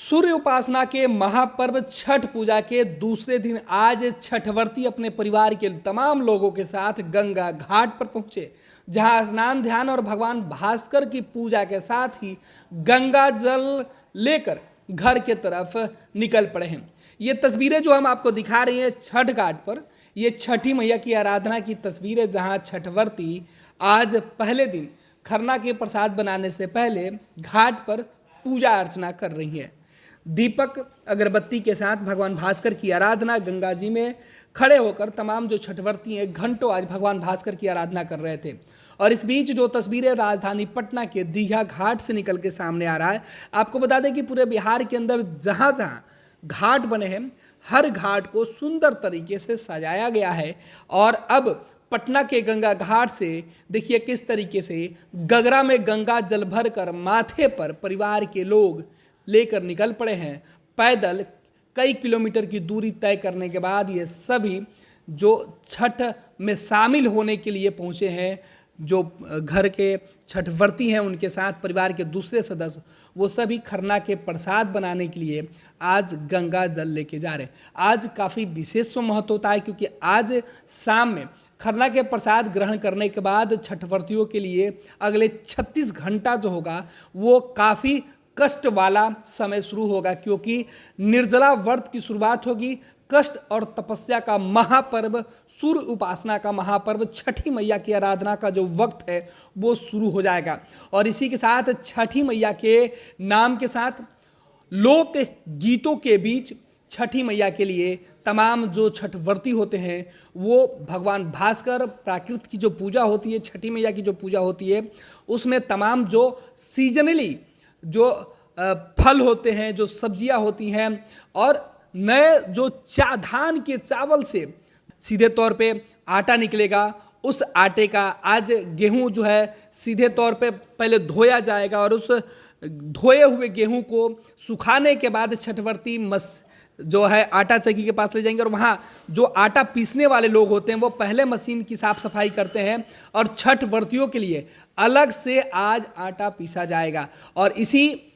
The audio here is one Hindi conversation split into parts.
सूर्य उपासना के महापर्व छठ पूजा के दूसरे दिन आज छठवर्ती अपने परिवार के तमाम लोगों के साथ गंगा घाट पर पहुंचे, जहां स्नान ध्यान और भगवान भास्कर की पूजा के साथ ही गंगा जल लेकर घर के तरफ निकल पड़े हैं। ये तस्वीरें जो हम आपको दिखा रहे हैं छठ घाट पर, ये छठी मैया की आराधना की तस्वीरें, जहां छठवर्ती आज पहले दिन खरना के प्रसाद बनाने से पहले घाट पर पूजा अर्चना कर रही है। दीपक अगरबत्ती के साथ भगवान भास्कर की आराधना, गंगा जी में खड़े होकर तमाम जो छठवर्ती हैं घंटों आज भगवान भास्कर की आराधना कर रहे थे। और इस बीच जो तस्वीरें राजधानी पटना के दीघा घाट से निकल के सामने आ रहा है। आपको बता दें कि पूरे बिहार के अंदर जहाँ जहाँ घाट बने हैं, हर घाट को सुंदर तरीके से सजाया गया है। और अब पटना के गंगा घाट से देखिए किस तरीके से गगरा में गंगा जल भर कर माथे पर परिवार के लोग लेकर निकल पड़े हैं। पैदल कई किलोमीटर की दूरी तय करने के बाद ये सभी जो छठ में शामिल होने के लिए पहुँचे हैं, जो घर के छठवर्ती हैं उनके साथ परिवार के दूसरे सदस्य, वो सभी खरना के प्रसाद बनाने के लिए आज गंगा जल लेके जा रहे हैं। आज काफ़ी विशेष महत्व होता है, क्योंकि आज शाम में खरना के प्रसाद ग्रहण करने के बाद छठवर्तियों के लिए अगले 36 घंटा जो होगा वो काफ़ी कष्ट वाला समय शुरू होगा, क्योंकि निर्जला व्रत की शुरुआत होगी। कष्ट और तपस्या का महापर्व, सूर्य उपासना का महापर्व, छठी मैया की आराधना का जो वक्त है वो शुरू हो जाएगा। और इसी के साथ छठी मैया के नाम के साथ लोक गीतों के बीच छठी मैया के लिए तमाम जो छठवर्ती होते हैं वो भगवान भास्कर, प्राकृत की जो पूजा होती है, छठी मैया की जो पूजा होती है, उसमें तमाम जो सीजनली जो फल होते हैं, जो सब्जियां होती हैं, और नए जो धान के चावल से सीधे तौर पे आटा निकलेगा, उस आटे का आज गेहूं जो है सीधे तौर पे पहले धोया जाएगा और उस धोए हुए गेहूं को सुखाने के बाद छठवर्ती जो है आटा चक्की के पास ले जाएंगे। और वहाँ जो आटा पीसने वाले लोग होते हैं वो पहले मशीन की साफ सफाई करते हैं और छठवर्तियों के लिए अलग से आज आटा पीसा जाएगा। और इसी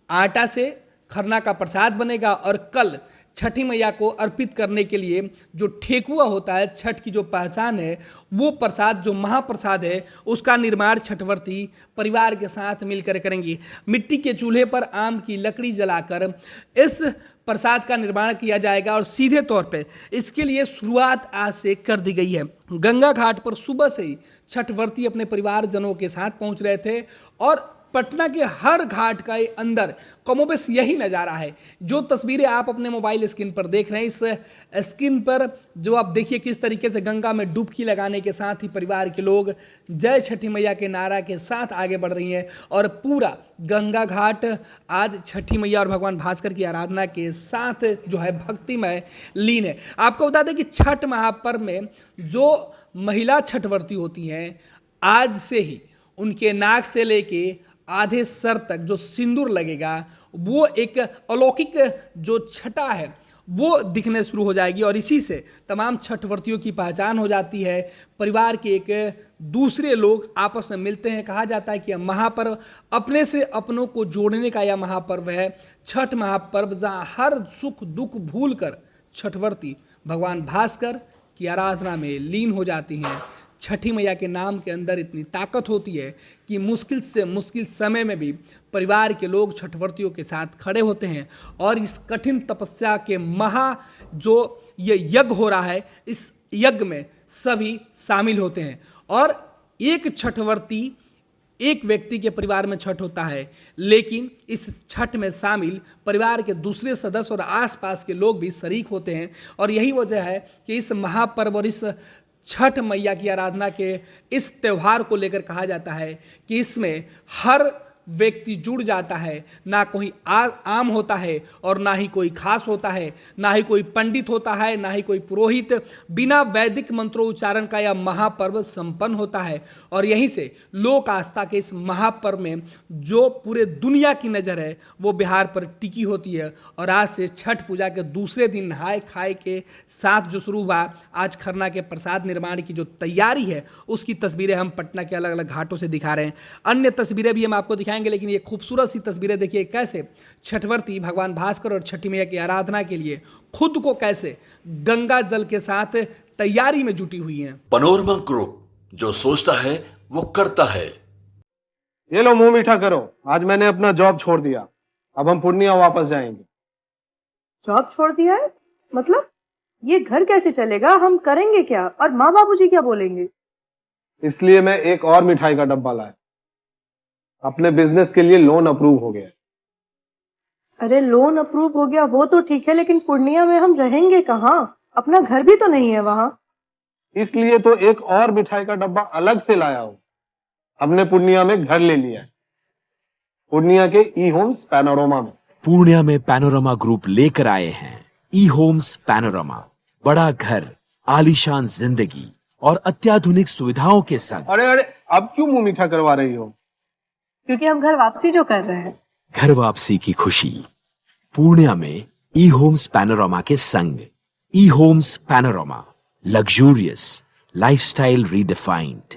आटा से खरना का प्रसाद बनेगा। और कल छठी मैया को अर्पित करने के लिए जो ठेकुआ होता है, छठ की जो पहचान है, वो प्रसाद जो महाप्रसाद है, उसका निर्माण छठवर्ती परिवार के साथ मिलकर करेंगी। मिट्टी के चूल्हे पर आम की लकड़ी जलाकर इस प्रसाद का निर्माण किया जाएगा और सीधे तौर पे इसके लिए शुरुआत आज से कर दी गई है। गंगा घाट पर सुबह से ही छठवर्ती अपने परिवारजनों के साथ पहुंच रहे थे और पटना के हर घाट का अंदर कमोबेश यही नज़ारा है। जो तस्वीरें आप अपने मोबाइल स्क्रीन पर देख रहे हैं, इस स्क्रीन पर जो आप देखिए किस तरीके से गंगा में डुबकी लगाने के साथ ही परिवार के लोग जय छठी मैया के नारा के साथ आगे बढ़ रही हैं। और पूरा गंगा घाट आज छठी मैया और भगवान भास्कर की आराधना के साथ जो है भक्तिमय लीन है। आपको बता दें कि छठ महापर्व में जो महिला छठवर्ती होती हैं, आज से ही उनके नाक से लेके आधे सर तक जो सिंदूर लगेगा, वो एक अलौकिक जो छटा है वो दिखने शुरू हो जाएगी। और इसी से तमाम छठवर्तियों की पहचान हो जाती है। परिवार के एक दूसरे लोग आपस में मिलते हैं। कहा जाता है कि यह महापर्व अपने से अपनों को जोड़ने का यह महापर्व है, छठ महापर्व, जहाँ हर सुख दुख भूल कर छठवर्ती भगवान भास्कर की आराधना में लीन हो जाती हैं। छठी मैया के नाम के अंदर इतनी ताकत होती है कि मुश्किल से मुश्किल समय में भी परिवार के लोग छठवर्तियों के साथ खड़े होते हैं। और इस कठिन तपस्या के जो ये यज्ञ हो रहा है, इस यज्ञ में सभी शामिल होते हैं। और एक छठवर्ती एक व्यक्ति के परिवार में छठ होता है, लेकिन इस छठ में शामिल परिवार के दूसरे सदस्य और आसपास के लोग भी शरीक होते हैं। और यही वजह है कि इस महापर्व और इस छठ मैया की आराधना के इस त्यौहार को लेकर कहा जाता है कि इसमें हर व्यक्ति जुड़ जाता है। ना कोई आम होता है और ना ही कोई खास होता है, ना ही कोई पंडित होता है, ना ही कोई पुरोहित। बिना वैदिक मंत्रोच्चारण का यह महापर्व संपन्न होता है। और यहीं से लोक आस्था के इस महापर्व में जो पूरे दुनिया की नज़र है वो बिहार पर टिकी होती है। और आज से छठ पूजा के दूसरे दिन नहाए खाए के साथ जो शुरू हुआ, आज खरना के प्रसाद निर्माण की जो तैयारी है उसकी तस्वीरें हम पटना के अलग अलग घाटों से दिखा रहे हैं। अन्य तस्वीरें भी हम आपको दिखाएंगे। दिखाएंगे, लेकिन ये खूबसूरत सी तस्वीरें देखिए कैसे छठवर्ती भगवान भास्कर और छठी मैया की आराधना के लिए खुद को कैसे गंगा जल के साथ तैयारी में जुटी हुई हैं। पैनोरमा ग्रुप, जो सोचता है वो करता है। ये लो मुंह मीठा करो, आज मैंने अपना जॉब छोड़ दिया, अब हम पूर्णिया वापस जाएंगे। जॉब छोड़ दिया है? मतलब ये घर कैसे चलेगा? हम करेंगे क्या? और माँ बाबूजी क्या बोलेंगे? इसलिए मैं एक और मिठाई का डब्बा लाया। अपने बिजनेस के लिए लोन अप्रूव हो गया। अरे लोन अप्रूव हो गया वो तो ठीक है, लेकिन पूर्णिया में हम रहेंगे कहाँ? अपना घर भी तो नहीं है वहाँ। इसलिए तो एक और मिठाई का डब्बा अलग से लाया हूं। हमने पूर्णिया में घर ले लिया है, पूर्णिया के ई होम्स पैनोरमा में। पूर्णिया में पैनोरमा ग्रुप लेकर आए हैं ई होम्स पैनोरमा। बड़ा घर, आलीशान जिंदगी और अत्याधुनिक सुविधाओं के संग। अरे अब क्यों मुंह मीठा करवा रही हो? क्योंकि हम घर वापसी जो कर रहे हैं। घर वापसी की खुशी पूर्णिया में ई होम्स पैनोरमा के संग। E homes panorama, luxurious lifestyle redefined.